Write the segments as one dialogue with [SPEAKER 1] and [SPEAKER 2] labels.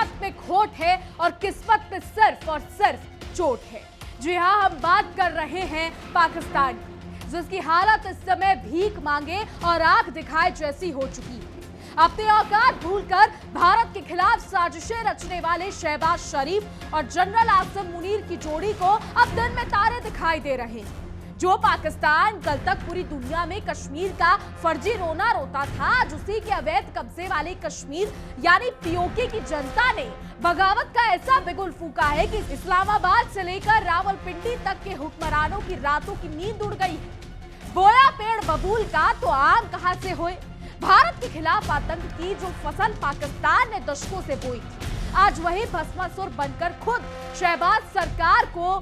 [SPEAKER 1] हिम्मत में खोट है और किस्मत में सिर्फ और सिर्फ चोट है। जी हाँ, हम बात कर रहे हैं पाकिस्तान की, जिसकी हालत इस समय भीख मांगे और आंख दिखाए जैसी हो चुकी है। अपने औकात भूलकर भारत के खिलाफ साजिशें रचने वाले शहबाज शरीफ और जनरल आसिम मुनीर की जोड़ी को अब दिन में तारे दिखाई दे रहे हैं। जो पाकिस्तान कल तक पूरी दुनिया में कश्मीर का फर्जी रोना रोता था, आज उसी के अवैध कब्जे वाले कश्मीर यानी पीओके की जनता ने बगावत का ऐसा बिगुल फूका है कि इस्लामाबाद से लेकर रावलपिंडी तक के हुक्मरानों की रातों की नींद उड़ गई है। बोया पेड़ बबूल का तो आम कहां से होए। भारत के खिलाफ आतंक की जो फसल पाकिस्तान ने दशकों से बोई थी, आज वही भस्मासुर बनकर खुद शहबाज सरकार को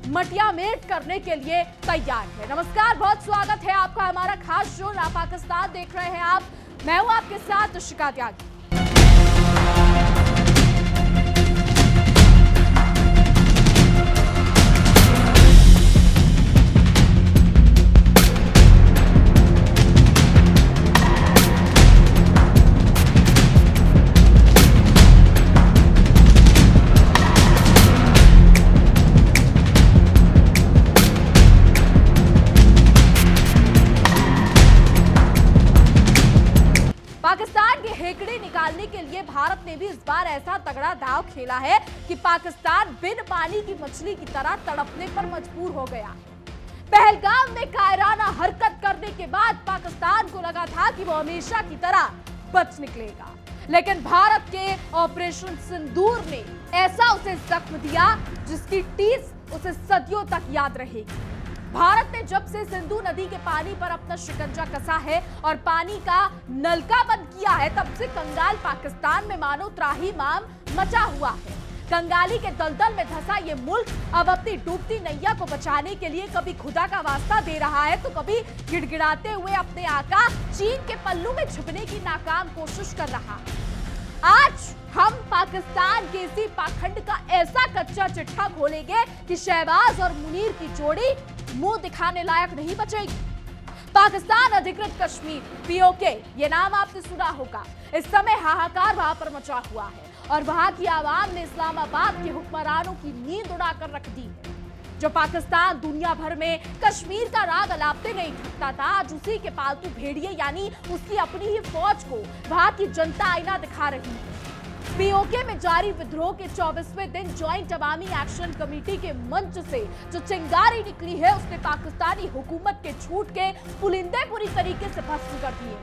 [SPEAKER 1] मटियामेट करने के लिए तैयार है। नमस्कार, बहुत स्वागत है आपका हमारा खास शो ना पाकिस्तान देख रहे हैं आप। मैं हूं आपके साथ शिका त्यागी। पाकिस्तान के हेकड़े निकालने के लिए भारत ने भी इस बार ऐसा तगड़ा दांव खेला है कि पाकिस्तान बिन पानी की मछली की तरह तड़पने पर मजबूर हो गया। पहलगाम में कायराना हरकत करने के बाद पाकिस्तान को लगा था कि वो हमेशा की तरह बच निकलेगा, लेकिन भारत के ऑपरेशन सिंदूर ने ऐसा उसे जख्म दिया जिसकी टीस उसे सदियों तक याद रहेगी। भारत ने जब से सिंधु नदी के पानी पर अपना शिकंजा कसा है और पानी का नलका बंद किया है, तब से कंगाल पाकिस्तान में मानो त्राहिमाम मचा हुआ है। कंगाली के दलदल में धंसा ये मुल्क अब अपनी डूबती नैया को बचाने के लिए कभी खुदा का वास्ता दे रहा है तो कभी गिड़गिड़ाते हुए अपने आका चीन के पल्लू में छुपने की नाकाम कोशिश कर रहा है। आज हम पाकिस्तान के इसी पाखंड का ऐसा कच्चा चिट्ठा खोलेंगे कि शहबाज और मुनीर की जोड़ी मुंह दिखाने लायक नहीं बचेगी। पाकिस्तान अधिकृत कश्मीर पीओके, ये नाम आपने सुना होगा। इस समय हाहाकार वहां पर मचा हुआ है और वहां की आवाम ने इस्लामाबाद के हुक्मरानों की नींद उड़ाकर रख दी है। जो पाकिस्तान दुनिया भर में कश्मीर का राग अलापते नहीं थकता था, आज उसी के पालतू भेड़िए यानी उसकी अपनी ही फौज को वहां की जनता आईना दिखा रही है। पीओके में जारी विद्रोह के 24वें दिन ज्वाइंट अवामी एक्शन कमेटी के मंच से जो चिंगारी निकली है, उसने पाकिस्तानी हुकूमत के झूठ के पुलिंदे पूरी तरीके से भस्म कर दिए।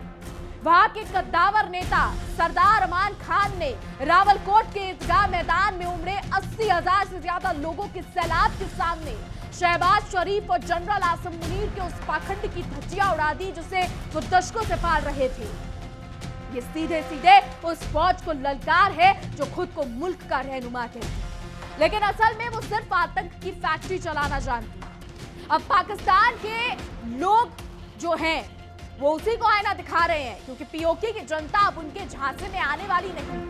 [SPEAKER 1] वहां के कद्दावर नेता सरदार अमान खान ने रावलकोट के ईदगाह मैदान में उमड़े 80,000 से ज्यादा लोगों के सैलाब के सामने शहबाज शरीफ और जनरल आसिम मुनीर के उस पाखंड की धज्जियां उड़ा दी जिसे वो दशकों से पाल रहे थे। ये सीधे सीधे उस फौज को ललकार है जो खुद को मुल्क का रहनुमा कहती, लेकिन असल में वो सिर्फ आतंक की फैक्ट्री चलाना जानती। अब पाकिस्तान के लोग जो हैं वो उसी को आईना दिखा रहे हैं, क्योंकि पीओके की जनता अब उनके झांसे में आने वाली नहीं।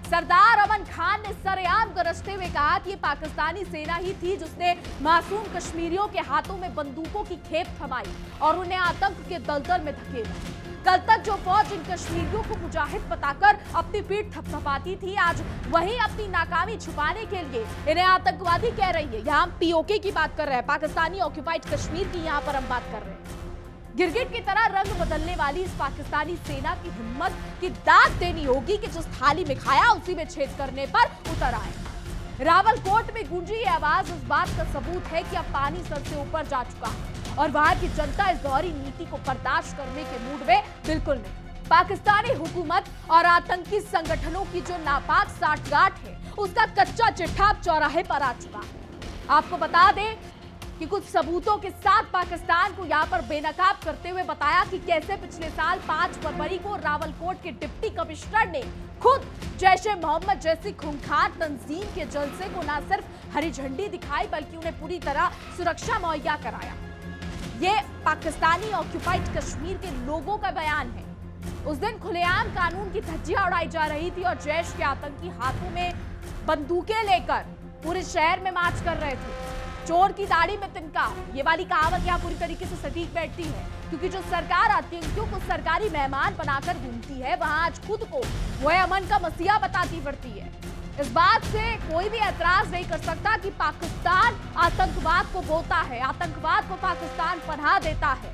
[SPEAKER 1] सरदार अमन खान ने सरेआम गरजते हुए कहा कि ये पाकिस्तानी सेना ही थी जिसने मासूम कश्मीरियों के हाथों में बंदूकों की खेप थमाई और उन्हें आतंक के दलदल में धकेला। कल तक जो फौज इन कश्मीरियों को मुजाहिद बताकर अपनी पीठ थपथपाती थी, आज वही अपनी नाकामी छुपाने के लिए इन्हें आतंकवादी कह रही है। यहाँ हम पीओके की बात कर रहे हैं, पाकिस्तानी ऑक्युपाइड कश्मीर की यहाँ पर हम बात कर रहे हैं। गिरगिट की तरह रंग बदलने वाली इस पाकिस्तानी सेना की हिम्मत की दाद देनी होगी कि जिस थाली में खाया उसी में छेद करने पर उतर आए। रावलकोट में गूंजी ये आवाज इस बात का सबूत है कि अब पानी सर से ऊपर जा चुका है और वहां की जनता इस दोहरी नीति को बर्दाश्त करने के मूड में बिल्कुल नहीं। पाकिस्तानी हुकूमत और आतंकी संगठनों की जो नापाक साठगांठ है, उसका कच्चा चिट्ठा चौराहे पर आ चुका है। आपको बता दें कि कुछ सबूतों के साथ पाकिस्तान को यहां पर बेनकाब करते हुए बताया कि कैसे पिछले साल 5 फरवरी को रावलकोट के डिप्टी कमिश्नर ने खुद जैशे मोहम्मद जैसी खूंखार तंजीम के जलसे को न सिर्फ हरी झंडी दिखाई बल्कि उन्हें पूरी तरह सुरक्षा मुहैया कराया। ये पाकिस्तानी ऑक्युपाइड कश्मीर के लोगों का बयान है। उस दिन खुलेआम कानून की धज्जियां उड़ाई जा रही थी और जैश के आतंकी हाथों में बंदूकें लेकर पूरे शहर में मार्च कर रहे थे। चोर की दाढ़ी में तिनका, ये वाली कहावत यहाँ पूरी तरीके से सटीक बैठती है, क्योंकि जो सरकार आतंकियों को सरकारी मेहमान बनाकर घूमती है, वहां आज खुद को वो अमन का मसीहा बताती फिरती है। इस बात से कोई भी ऐतराज नहीं कर सकता कि पाकिस्तान आतंकवाद को बोता है, आतंकवाद को पाकिस्तान पनाह देता है,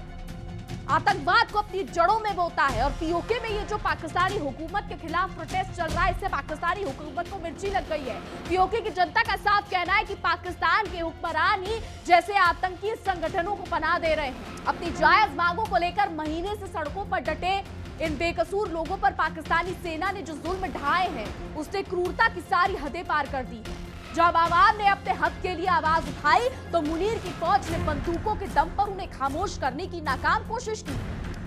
[SPEAKER 1] आतंकवाद को अपनी जड़ों में बोता है। और पीओके में ये जो पाकिस्तानी हुकूमत के खिलाफ प्रोटेस्ट चल रहा है, इससे पाकिस्तानी हुकूमत को मिर्ची लग गई है। पीओके की जनता का साफ कहना है कि पाकिस्तान के हुक्मरान ही जैसे आतंकी संगठनों को पनाह दे रहे हैं। अपनी जायज मांगों को लेकर महीने से सड़कों पर डटे इन बेकसूर लोगों पर पाकिस्तानी सेना ने जो जुल्म ढाए हैं, उसने क्रूरता की सारी हदें पार कर दी है। जब आवाम ने अपने हक के लिए आवाज उठाई तो मुनीर की फौज ने बंदूकों के दम पर उन्हें खामोश करने की नाकाम कोशिश की,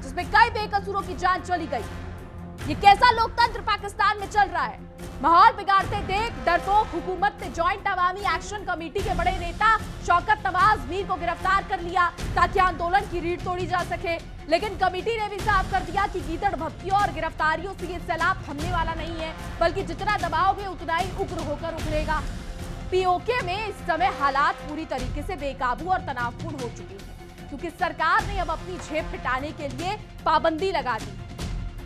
[SPEAKER 1] जिसमें कई बेकसूरों की जान चली गई। ये कैसा लोकतंत्र पाकिस्तान में चल रहा है? माहौल बिगाड़ते देख डरपोक हुकूमत ने जॉइंट अवामी एक्शन कमेटी के बड़े नेता शौकत नवाज मीर को गिरफ्तार कर लिया ताकि आंदोलन की रीढ़ तोड़ी जा सके। लेकिन कमेटी ने भी साफ कर दिया कि गीदड़ भभकियों और गिरफ्तारियों से ये सैलाब थमने वाला नहीं है, बल्कि जितना दबाओगे उतना ही उग्र होकर उभरेगा। पीओके में इस समय हालात पूरी तरीके से बेकाबू और तनावपूर्ण हो चुके हैं, क्योंकि सरकार ने अब अपनी झेप पिटाने के लिए पाबंदी लगा दी।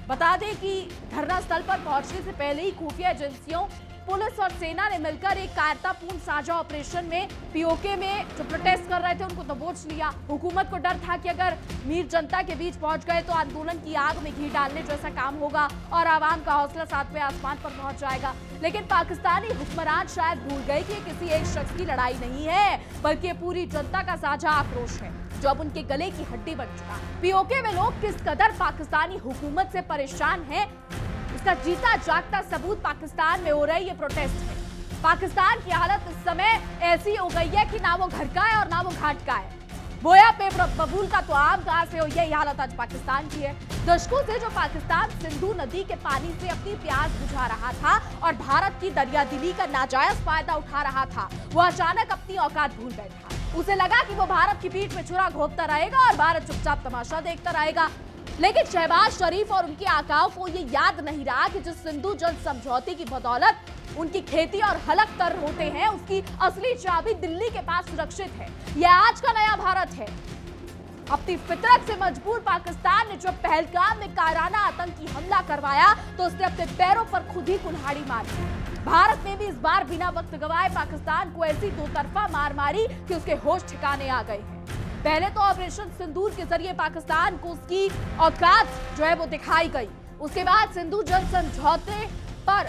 [SPEAKER 1] बता दें कि धरना स्थल पर पहुंचने से पहले ही खुफिया एजेंसियों, पुलिस और सेना ने मिलकर एक कायरतापूर्ण साझा ऑपरेशन में पीओके में जो प्रोटेस्ट कर रहे थे उनको दबोच लिया। हुकूमत को डर था कि अगर मीर जनता के बीच पहुंच गए तो आंदोलन की आग में घी डालने जैसा काम होगा और आवाम का हौसला सातवें आसमान पर पहुंच जाएगा। लेकिन पाकिस्तानी हुक्मरान शायद भूल गए कि किसी एक शख्स की लड़ाई नहीं है, बल्कि पूरी जनता का साझा आक्रोश है जो अब उनके गले की हड्डी बन चुका है। पीओके में लोग किस कदर पाकिस्तानी हुकूमत से परेशान हैं, इसका जीता जागता सबूत पाकिस्तान में हो रही ये प्रोटेस्ट है। पाकिस्तान की हालत इस समय ऐसी हो गई है कि ना वो घर का है और ना वो घाट का है। बोया पे बबूल का तो आम कहां से हो, यही हालत आज पाकिस्तान की है। दशकों से जो पाकिस्तान सिंधु नदी के पानी से अपनी प्यास बुझा रहा था और भारत की दरियादिली का नाजायज फायदा उठा रहा था, वो अचानक अपनी औकात भूल बैठा। उसे लगा कि वो भारत की पीठ में छुरा घोंपता रहेगा और भारत चुपचाप तमाशा देखता रहेगा। लेकिन शहबाज शरीफ और उनके आकाओं को ये याद नहीं रहा कि जिस सिंधु जल समझौते की बदौलत उनकी खेती और हलक तर होते हैं, उसकी असली चाबी दिल्ली के पास सुरक्षित है। यह आज का नया भारत है। अपनी फितरत से मजबूर पाकिस्तान ने जब पहलगाम में कायराना आतंकी हमला करवाया तो उसने अपने पैरों पर खुद ही कुल्हाड़ी मारी। भारत ने भी इस बार बिना वक्त गवाए पाकिस्तान को ऐसी दो तरफा मार मारी कि उसके होश ठिकाने आ गए हैं। पहले तो ऑपरेशन सिंदूर के जरिए पाकिस्तान को उसकी औकात जो है वो दिखाई गई। उसके बाद सिंधु जल समझौते पर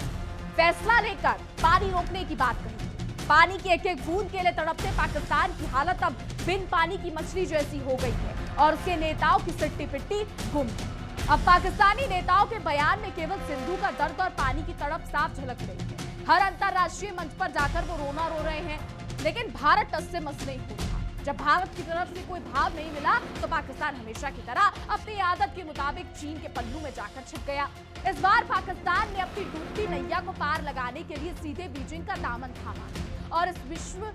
[SPEAKER 1] फैसला लेकर पानी रोकने की बात कही। पानी की एक एक बूंद के लिए तड़पते पाकिस्तान की हालत अब बिन पानी की मछली जैसी हो गई है और उसके नेताओं की सिट्टी पिट्टी गुम है। अब पाकिस्तानी नेताओं के बयान में केवल सिंधु का दर्द और पानी की तड़प साफ झलक रही है। हर अंतर्राष्ट्रीय मंच पर जाकर वो रोना रो रहे हैं, लेकिन भारत टस से मस नहीं होता। जब भारत की तरफ से कोई भाव नहीं मिला तो पाकिस्तान हमेशा की तरह अपनी आदत के मुताबिक चीन के पल्लू में जाकर छिप गया। इस बार पाकिस्तान ने अपनी डूबती नैया को पार लगाने के लिए सीधे बीजिंग का दामन थामा और इस विश्व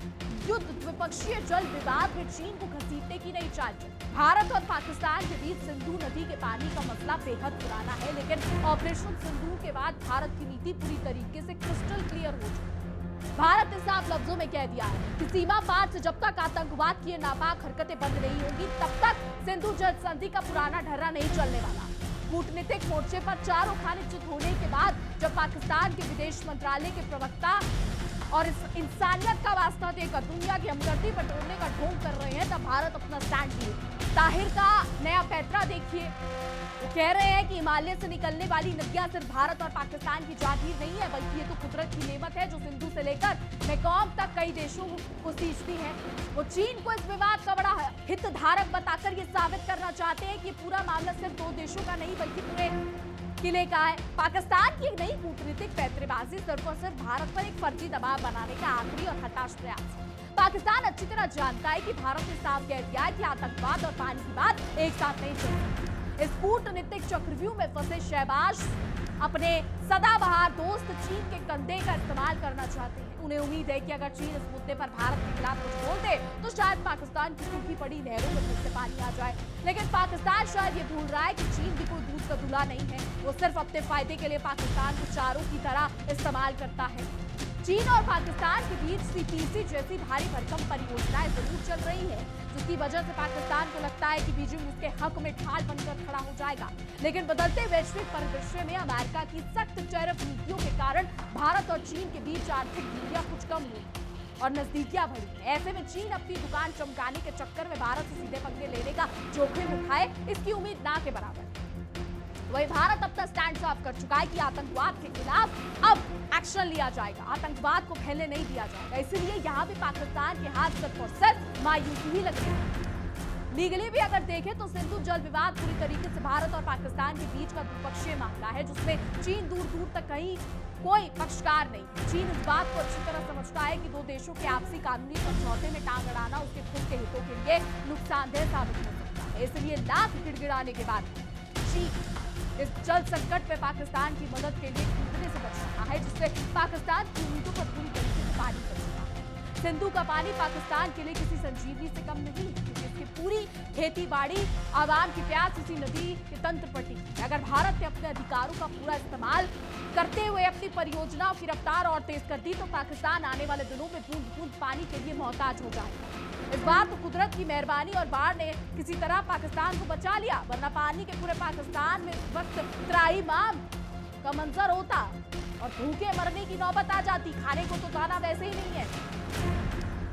[SPEAKER 1] युद्ध द्विपक्षीय जल विवाद में चीन को घसीटने की नई चाल चली। भारत और पाकिस्तान के बीच सिंधु नदी के पानी का मसला बेहद पुराना है, लेकिन ऑपरेशन सिंदूर के बाद भारत की नीति पूरी तरीके से क्रिस्टल क्लियर हो चुकी है। भारत ने साफ लफ्जों में कह दिया है कि सीमा पार से जब तक आतंकवाद की नापाक हरकतें बंद नहीं होंगी तब तक सिंधु जल संधि का पुराना ढर्रा नहीं चलने वाला। कूटनीतिक मोर्चे पर चारों खाने चित होने के बाद जब पाकिस्तान के विदेश मंत्रालय के प्रवक्ता और इस इंसानियत का वास्ता देकर दुनिया की हमदर्दी बटोरने का ढोंग कर रहे हैं, तब भारत अपना स्टैंड लिए। ताहिर का नया पैतरा देखिए, वो कह रहे हैं कि हिमालय से निकलने वाली नदियां सिर्फ भारत और पाकिस्तान की जागीर नहीं है, बल्कि ये तो कुदरत की नेमत है जो सिंधु से लेकर मेकॉन्ग तक कई देशों को सींचती है। वो चीन को इस विवाद का बड़ा हितधारक बताकर ये साबित करना चाहते हैं कि पूरा मामला सिर्फ दो देशों का नहीं बल्कि पूरे किले का है। पाकिस्तान की एक नई कूटनीतिक पैंतरेबाजी सिर्फ और सिर्फ भारत पर एक फर्जी दबाव बनाने का आखिरी और हताश प्रयास है। पाकिस्तान अच्छी तरह जानता है कि भारत ने साफ कह दिया है कि आतंकवाद और पानी की बात एक साथ नहीं चलती। इस कूटनीतिक चक्रव्यूह में फंसे शहबाज अपने सदाबहार दोस्त चीन के कंधे का इस्तेमाल करना चाहते हैं। उन्हें उम्मीद है कि अगर चीन इस मुद्दे पर भारत के खिलाफ कुछ बोल दे तो शायद पाकिस्तान की सूखी पड़ी नहरों में फिर से पानी आ जाए। लेकिन पाकिस्तान शायद ये भूल रहा है कि चीन भी कोई दूध का दूल्हा नहीं है। वो सिर्फ अपने फायदे के लिए पाकिस्तान को चारों की तरह इस्तेमाल करता है। चीन और पाकिस्तान के बीच सीपीसी जैसी भारी भरकम परियोजनाएं जरूर चल रही है, जिसकी वजह से पाकिस्तान को लगता है कि बीजिंग उसके हक में ढाल बनकर खड़ा हो जाएगा। लेकिन बदलते वैश्विक परिदृश्य में अमेरिका की सख्त टैरिफ नीतियों के कारण भारत और चीन के बीच आर्थिक दूरियां कुछ कम हुई और नजदीकियां बढ़ी। ऐसे में चीन अपनी दुकान चमकाने के चक्कर में भारत से सीधे पंगे लेने का जोखिम उठाए, इसकी उम्मीद ना के बराबर। वही भारत अपना स्टैंड साफ कर चुका है कि आतंकवाद के खिलाफ अब एक्शन लिया जाएगा, आतंकवाद को फैलने नहीं दिया जाएगा। इसलिए यहाँ भी पाकिस्तान के हाथ सिर्फ और सिर्फ मायूसी ही लग रही है। लीगली भी अगर देखें तो सिंधु जल विवाद पूरी तरीके से भारत और पाकिस्तान के बीच का द्विपक्षीय मामला है, जिसमें चीन दूर दूर तक कहीं कोई पक्षकार नहीं। चीन इस बात को अच्छी तरह समझता है कि दो देशों के आपसी कानूनी समझौते में टांग अड़ाना उसके खुद के हितों के लिए नुकसानदेह साबित हो सकता है। इसलिए लाख गिड़गिड़ाने के बाद चीन इस जल संकट में पाकिस्तान की मदद के लिए कूदने से बच रहा है, जिससे पाकिस्तान की उम्मीदों पर पूरी तरीके से पानी कर चुका है। सिंधु का पानी पाकिस्तान के लिए किसी संजीवनी से कम नहीं, क्योंकि इसकी पूरी खेती बाड़ी आवाम की प्यास इसी नदी के तंत्र पर टिकी है। अगर भारत ने अपने अधिकारों का पूरा इस्तेमाल करते हुए अपनी परियोजनाओं की रफ्तार और तेज कर दी तो पाकिस्तान आने वाले दिनों में बूंद बूंद पानी के लिए मोहताज हो जाएगा। इस बार तो कुदरत की मेहरबानी और बाढ़ ने किसी तरह पाकिस्तान को बचा लिया, वरना पानी के पूरे पाकिस्तान में इस वक्त त्राही माम का मंजर होता और भूखे मरने की नौबत आ जाती। खाने को तो दाना वैसे ही नहीं है।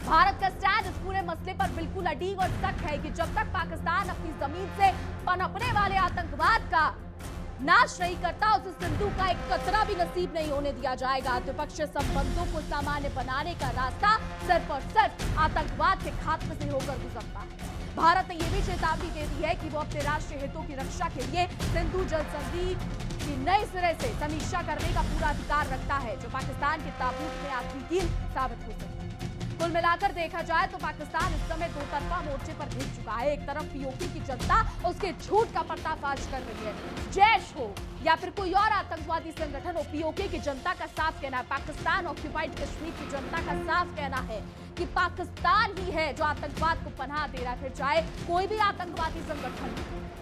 [SPEAKER 1] भारत का स्टैंड इस पूरे मसले पर बिल्कुल अड़ीग और सख्त है कि जब तक पाकिस्तान अपनी जमीन से पनपने वाले आतंकवाद का नाश नहीं करता, उसे सिंधु का एक कतरा भी नसीब नहीं होने दिया जाएगा। द्विपक्षीय संबंधों को सामान्य बनाने का रास्ता सिर्फ और सिर्फ आतंकवाद के खात्मे से होकर गुजरता है। भारत ने यह भी चेतावनी दे दी है कि वो अपने राष्ट्रीय हितों की रक्षा के लिए सिंधु जल संधि की नए सिरे से समीक्षा करने का पूरा अधिकार रखता है, जो पाकिस्तान के ताबूत में आखिरी कील साबित हो सकती है। कुल मिलाकर देखा जाए तो पाकिस्तान इस समय दो तरफा मोर्चे पर घिर चुका है। एक तरफ पीओके की जनता उसके झूठ का पर्दाफाश कर रही है। जैश हो या फिर कोई और आतंकवादी संगठन हो, पीओके की जनता का साफ कहना है, पाकिस्तान ऑक्यूपाइड कश्मीर की जनता का साफ कहना है कि पाकिस्तान ही है जो आतंकवाद को पनाह दे रहा है, फिर चाहे कोई भी आतंकवादी संगठन।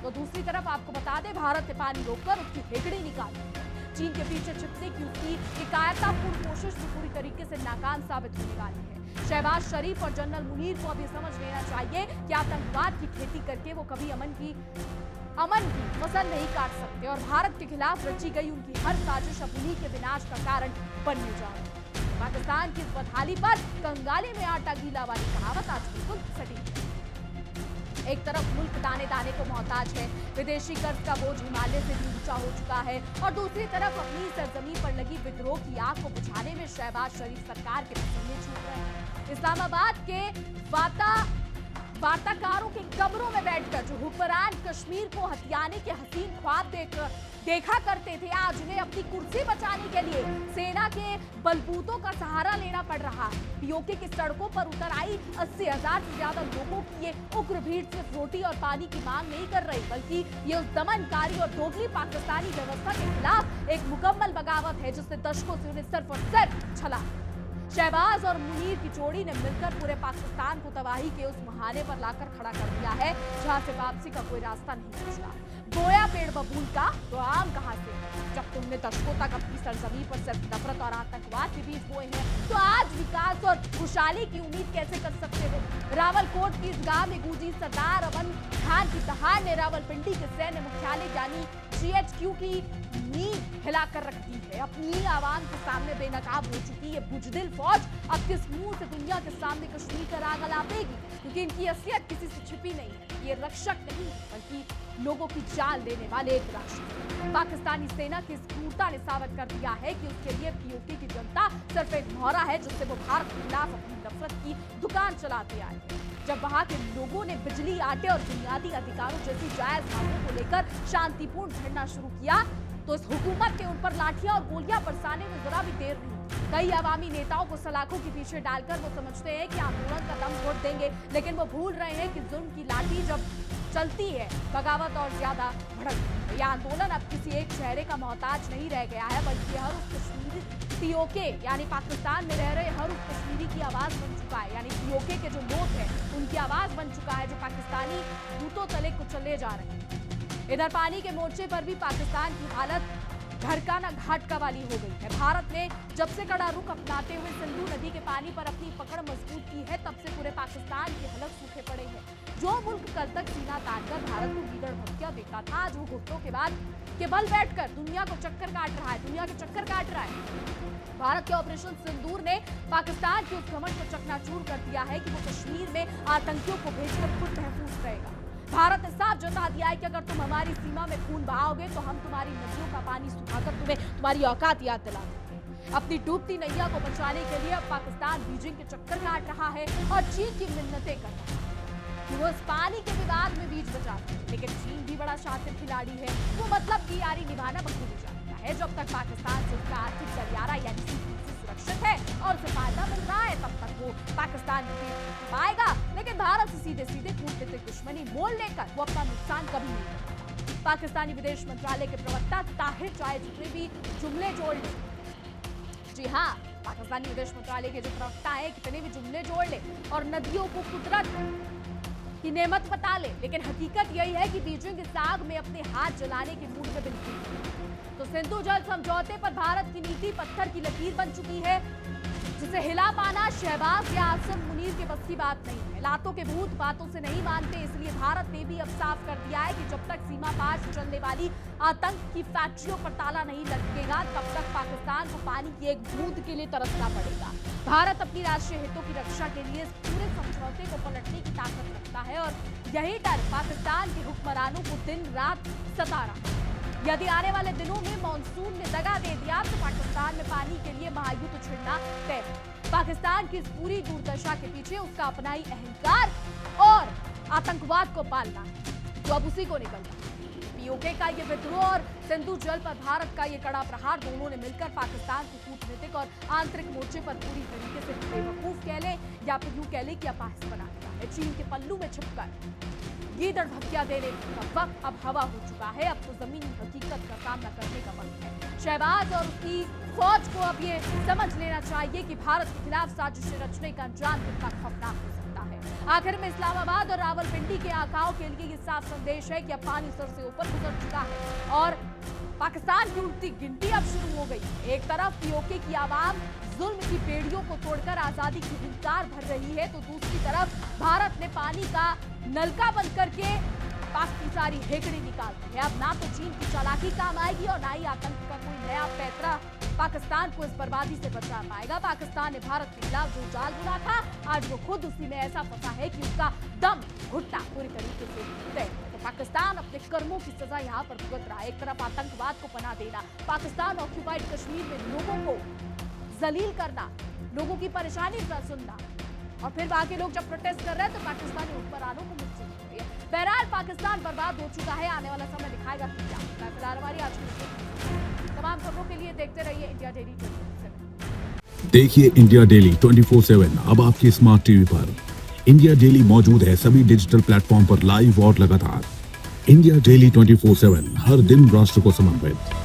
[SPEAKER 1] तो दूसरी तरफ आपको बता दें, भारत ने पानी रोककर उसकी हेकड़ी निकाली। चीन के पीछे छिपने की उसकी कायरतापूर्ण कोशिश भी पूरी तरीके से नाकाम साबित होने वाली है। शहबाज शरीफ और जनरल मुनीर को अब ये समझ लेना चाहिए कि आतंकवाद की खेती करके वो कभी अमन की फसल नहीं काट सकते और भारत के खिलाफ रची गई उनकी हर साजिश अब उन्हीं के विनाश का कारण बनने जा रही है। पाकिस्तान की इस बदहाली पर कंगाली में आटा गीला वाली कहावत आज बिल्कुल सटीक है। एक तरफ मुल्क दाने दाने को मोहताज है, विदेशी कर्ज का बोझ हिमालय से भी ऊंचा हो चुका है, और दूसरी तरफ अपनी सरजमीन पर लगी विद्रोह की आग को बुझाने में शहबाज शरीफ सरकार के पसीने छूट रहे हैं। इस्लामाबाद के वार्ताकारों के कमरों में बैठकर जो हुक्मरान कश्मीर को हथियाने के हसीन ख्वाब देखा करते थे, आज उन्हें अपनी कुर्सी बचाने के लिए सेना के बलबूतों का सहारा लेना पड़ रहा है। पीओके की सड़कों पर उतर आई 80,000 से ज्यादा लोगों की ये उग्र भीड़ सिर्फ रोटी और पानी की मांग नहीं कर रही, बल्कि ये उस दमनकारी और दोगली पाकिस्तानी व्यवस्था के खिलाफ एक मुकम्मल बगावत है, जिसने दशकों से उन्हें सिर्फ और सिर्फ छला। शहबाज और मुनीर की जोड़ी ने मिलकर पूरे पाकिस्तान को तबाही के उस मुहाने पर लाकर खड़ा कर दिया है, जहां से वापसी का कोई रास्ता नहीं बचता। बोया पेड़ बबूल का तो आम कहां से, जब तुमने दशकों तक अपनी सरजमीन पर सिर्फ नफरत और आतंकवाद के बीच बोए हैं, तो आज विकास और खुशहाली की उम्मीद कैसे कर सकते हो। रावलकोट की इस गांव में गूंजी सरदार अमन खान की दहाड़ ने रावलपिंडी के सैन्य मुख्यालय यानी GHQ की नींव हिलाकर रख दी है। अपनी आवाम के सामने बेनकाब हो चुकी है बुजदिल फौज अब किस मुंह से दुनिया के सामने कश्मीर का राग अलापेगी, क्योंकि इनकी असलियत किसी से छिपी नहीं है। ये रक्षक नहीं बल्कि लोगों की जान लेने वाले एक राष्ट्र। पाकिस्तानी सेना की इस क्रूरता ने साबित कर दिया है कि उसके लिए पीओके की जनता सिर्फ एक मोहरा है, जिससे वो भारत के खिलाफ अपनी नफरत की दुकान चलाते आए। जब वहां के लोगों ने बिजली, आटे और बुनियादी अधिकारों जैसी जायज मांगों को लेकर शांतिपूर्ण धरना शुरू किया, तो इस हुकूमत ने उन पर लाठियां और गोलियां बरसाने में जरा भी देर नहीं। कई अवामी नेताओं को सलाखों के पीछे डालकर वो समझते हैं कि आंदोलन का दम घोट देंगे, लेकिन वो भूल रहे हैं कि जुल्म की लाठी जब चलती है, बगावत और ज्यादा भड़कती है। यह आंदोलन अब किसी एक चेहरे का मोहताज नहीं रह गया है, बल्कि हर उस कश्मीरी पीओके यानी पाकिस्तान में रह रहे हर उस कश्मीरी की आवाज बन चुका है। यानी पीओके के जो लोग हैं उनकी आवाज बन चुका है, जो पाकिस्तानी दूतों तले कुचले जा रहे हैं। इधर पानी के मोर्चे पर भी पाकिस्तान की हालत घर का ना घाट का वाली हो गई है। भारत ने जब से कड़ा रुख अपनाते हुए सिंधु नदी के पानी पर अपनी पकड़ मजबूत की है, तब से पूरे पाकिस्तान के हलक सूखे पड़े हैं। जो मुल्क कल तक सीना तानकर भारत को गीदड़ भक्तियां देता था, आज वो घुटनों के बाद के बल बैठकर दुनिया को चक्कर काट रहा है, दुनिया के चक्कर काट रहा है। भारत के ऑपरेशन सिंदूर ने पाकिस्तान के उस घमंड को चकनाचूर कर दिया है कि वो कश्मीर में आतंकियों को भेजकर खुद महफूज रहेगा। भारत ने साफ जता दिया है कि अगर तुम हमारी सीमा में खून बहाओगे तो हम तुम्हारी नदियों का पानी सुखाकर तुम्हें तुम्हारी औकात याद दिला देंगे। अपनी डूबती नैया को बचाने के लिए अब पाकिस्तान बीजिंग के चक्कर काट रहा है और चीन की मिन्नतें कर रहा है कि वो इस पानी के विवाद में बीच बचाते हैं। लेकिन चीन भी बड़ा शातिर खिलाड़ी है, वो मतलब की यारी निभाना बखूबी जानता है। जब तक पाकिस्तान से उसका आर्थिक गलियारा यानी सुरक्षित है और उसे फायदा मिल रहा है, तब तक वो पाकिस्तान पाएगा। लेकिन भारत से सीधे सीधे कूटनीतिक दुश्मनी मोल लेकर वो अपना नुकसान कभी नहीं करेगा। पाकिस्तानी विदेश मंत्रालय के प्रवक्ता ताहिर जितने भी जुमले जोड़ ले, जी हाँ, पाकिस्तानी विदेश मंत्रालय के जो प्रवक्ता है कितने भी जुमले जोड़ ले और नदियों को कुदरत की नेमत बता ले, लेकिन हकीकत यही है कि बीजिंग इस आग में अपने हाथ जलाने के मूड में बिल्कुल। तो सिंधु जल समझौते पर भारत की नीति पत्थर की लकीर बन चुकी है, जिसे हिला पाना शहबाज या आसिम मुनीर के बस की बात नहीं है। लातों के भूत बातों से नहीं मानते, इसलिए भारत ने भी अब साफ कर दिया है कि जब तक सीमा पार से चलने वाली आतंक की फैक्ट्रियों पर ताला नहीं लगेगा, तब तक पाकिस्तान को पानी की एक बूंद के लिए तरसना पड़ेगा। भारत अपनी राष्ट्रीय हितों की रक्षा के लिए इस पूरे समझौते को पलटने की ताकत रखता है और यही डर पाकिस्तान के हुक्मरानों को दिन रात सता रहा है। यदि आने वाले दिनों में मॉनसून ने दगा दे दिया तो पाकिस्तान में पानी के लिए महायुद्ध छिड़ना तय है। पाकिस्तान की इस पूरी दुर्दशा के पीछे उसका अपना ही अहंकार और आतंकवाद को पालना है, जो अब उसी को निकल रहा है। पीओके का ये विद्रोह और सिंधु जल पर भारत का ये कड़ा प्रहार, दोनों ने मिलकर पाकिस्तान को कूटनीतिक और आंतरिक मोर्चे पर पूरी तरीके से बेवकूफ कह ले या फिर यूं कह ले कि अपाहिज बना दिया है। चीन के पल्लू में छिपकर गीदड़ भक्तियां देने का वक्त अब हवा हो चुका है। अब तो जमीनी हकीकत का सामना करने का वक्त है। शहबाज और उसकी फौज को अब ये समझ लेना चाहिए कि भारत के खिलाफ साजिशें रचने का अंजाम कितना खौफनाक हो सकता है। आखिर में इस्लामाबाद और रावलपिंडी के आकाओं के लिए ये साफ संदेश है कि अब पानी सर से ऊपर गुजर चुका है और पाकिस्तान की उल्टी गिनती अब शुरू हो गई। एक तरफ पीओके की आवाम जुल्म की बेड़ियों को तोड़कर आजादी की हुंकार भर रही है, तो दूसरी तरफ भारत ने पानी का नलका बंद करके पाक की सारी हेकड़ी निकाल दी है। अब ना तो चीन की चालाकी काम आएगी और ना ही आतंक का कोई नया पैतरा पाकिस्तान को इस बर्बादी से बचा पाएगा। पाकिस्तान ने भारत के खिलाफ जो जाल बुना था, आज वो खुद उसी में ऐसा फंसा है कि उसका दम घुटना पूरी तरीके से तय। तो पाकिस्तान अपने कर्मों की सजा यहाँ पर भुगत रहा है। एक तरफ आतंकवाद को पनाह देना, पाकिस्तान ऑक्यूपाइड कश्मीर में लोगों को जलील करना, लोगों की परेशानी का सुनना, और फिर वहां के लोग जब प्रोटेस्ट कर रहे हैं तो पाकिस्तानी हुक्मरानों को मुझसे हो रही है। बहरहाल पाकिस्तान बर्बाद हो चुका है, आने वाला समय दिखाएगा कि क्या होता है। फिलहाल हमारी आज की तमाम खबरों के लिए देखते रहिए इंडिया डेली 24/7।
[SPEAKER 2] देखिए इंडिया डेली 24/7 अब आपकी स्मार्ट टीवी पर। इंडिया डेली मौजूद है सभी डिजिटल प्लेटफॉर्म पर लाइव और लगातार। इंडिया डेली 24/7 हर दिन राष्ट्र को समर्पित।